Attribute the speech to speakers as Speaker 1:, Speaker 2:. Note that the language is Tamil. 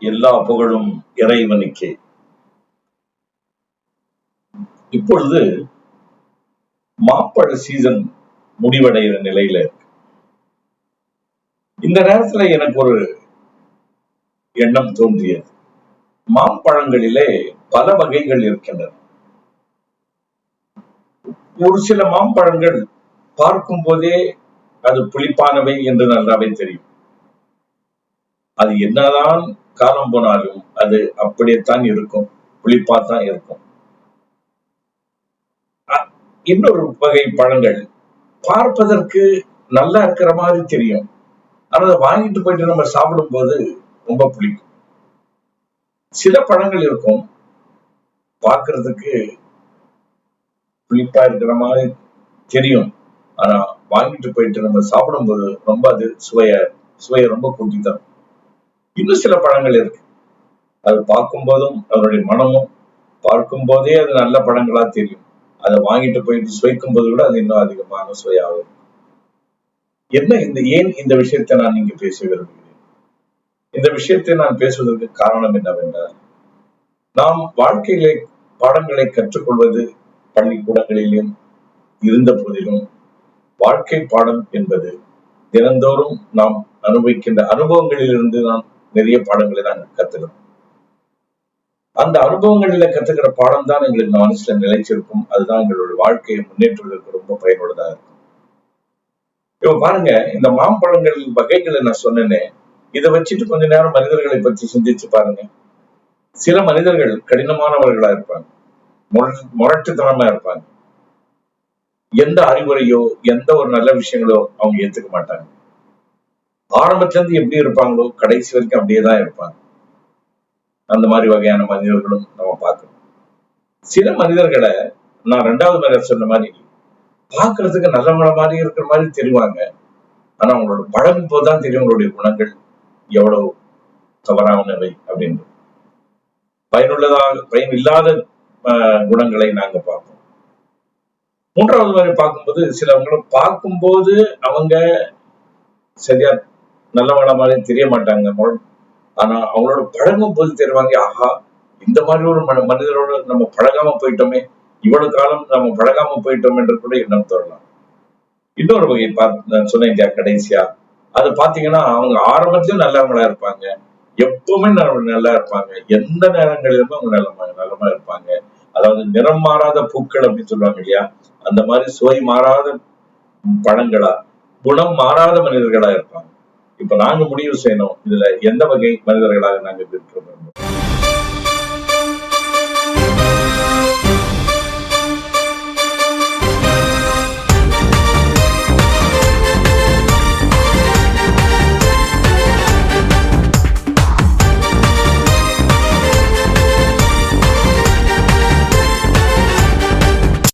Speaker 1: எல்லா புகழும் இறைவனுக்கே. இப்பொழுது மாம்பழ சீசன் முடிவடைகிற நிலையில இருக்கு. இந்த நேரத்துல எனக்கு ஒரு எண்ணம் தோன்றியது. மாம்பழங்களிலே பல வகைகள் இருக்கின்றன. ஒரு சில மாம்பழங்கள் பார்க்கும் போதே அது புளிப்பானவை என்று நல்லாவே தெரியும். அது என்னதான் காலம் போனாலும் அது அப்படியேத்தான் இருக்கும், புளிப்பாத்தான் இருக்கும். இன்னொரு வகை பழங்கள் பார்ப்பதற்கு நல்லா இருக்கிற மாதிரி தெரியும், ஆனா அதை வாங்கிட்டு போயிட்டு நம்ம சாப்பிடும் போது ரொம்ப பிடிக்கும். சில பழங்கள் இருக்கும் பார்க்கறதுக்கு புளிப்பா இருக்கிற மாதிரி தெரியும், ஆனா வாங்கிட்டு போயிட்டு நம்ம சாப்பிடும்போது ரொம்ப அது சுவையை ரொம்ப கூட்டி தரும். இன்னும் சில பழங்கள் இருக்கு, அது பார்க்கும் போதும் அதனுடைய மனமும் பார்க்கும் போதே அது நல்ல பழங்களா தெரியும், அதை வாங்கிட்டு போயிட்டு சுவைக்கும் போது கூட அது இன்னும் அதிகமான சுவையாகும். ஏன் இந்த விஷயத்தை நான் இங்கு பேச விரும்புகிறேன்? இந்த விஷயத்தை நான் பேசுவதற்கு காரணம் என்னவென்றால், நாம் வாழ்க்கையிலே பாடங்களை கற்றுக்கொள்வது பள்ளிக்கூடங்களிலும் இருந்த போதிலும், வாழ்க்கை பாடம் என்பது தினந்தோறும் நாம் அனுபவிக்கின்ற அனுபவங்களிலிருந்து நாம் நிறைய பாடங்களை நாங்கள் கத்துக்கிறோம். அந்த அனுபவங்களில கத்துக்கிற பாடம் தான் எங்களுக்கு மனசுல நிலைச்சிருக்கும். அதுதான் எங்களுடைய வாழ்க்கையை முன்னேற்றுவதற்கு ரொம்ப பயனுள்ளதா இருக்கும். இப்ப பாருங்க, இந்த மாம்பழங்கள் வகைகளை நான் சொன்னேனே, இதை வச்சுட்டு கொஞ்ச நேரம் மனிதர்களை பற்றி சிந்திச்சு பாருங்க. சில மனிதர்கள் கடினமானவர்களா இருப்பாங்க, முரட்டுத்தனமா இருப்பாங்க. எந்த அறிவுரையோ எந்த ஒரு நல்ல விஷயங்களோ அவங்க ஏத்துக்க மாட்டாங்க. ஆரம்பத்துல இருந்து எப்படி இருப்பாங்களோ கடைசி வரைக்கும் அப்படியேதான் இருப்பாங்க. அந்த மாதிரி வகையான மனிதர்களும் நம்ம பார்க்கணும். சில மனிதர்களை நான் 2வது முறை சொன்ன மாதிரி பார்க்கறதுக்கு நல்லவங்கள மாதிரி இருக்கிற மாதிரி தெரிவாங்க, ஆனா அவங்களோட பழகும் போதுதான் தெரியும் அவங்களுடைய குணங்கள் எவ்வளவு தவறானவை அப்படின்னு. பயன் இல்லாத குணங்களை நாங்க பார்ப்போம். 3வது முறை பார்க்கும்போது சிலவங்களை பார்க்கும்போது அவங்க சரியா நல்லவங்கள மாதிரி தெரிய மாட்டாங்க, ஆனா அவங்களோட பழகும் போது தெரிவாங்க, ஆஹா இந்த மாதிரி ஒரு மனிதரோட நம்ம பழகாம போயிட்டோமே, இவ்வளவு காலம் நம்ம பழகாம போயிட்டோம் என்று கூட எண்ணம் தரலாம். இன்னொரு வகை நான் சொன்னேன் கடைசியா, அது பாத்தீங்கன்னா அவங்க ஆரம்பத்திலும் நல்லவங்களா இருப்பாங்க, எப்பவுமே நல்லா இருப்பாங்க, எந்த நேரங்களிலுமே அவங்க நல்லமா இருப்பாங்க. அதாவது நிறம் மாறாத பூக்கள் அப்படின்னு சொல்லுவாங்க இல்லையா, அந்த மாதிரி சுவை மாறாத பழங்களா, குணம் மாறாத மனிதர்களா இருப்பாங்க. இப்ப நாங்க முடிவு செய்யணும் இதுல எந்த வகை மனிதர்களாக நாங்க இருக்கிறோம்.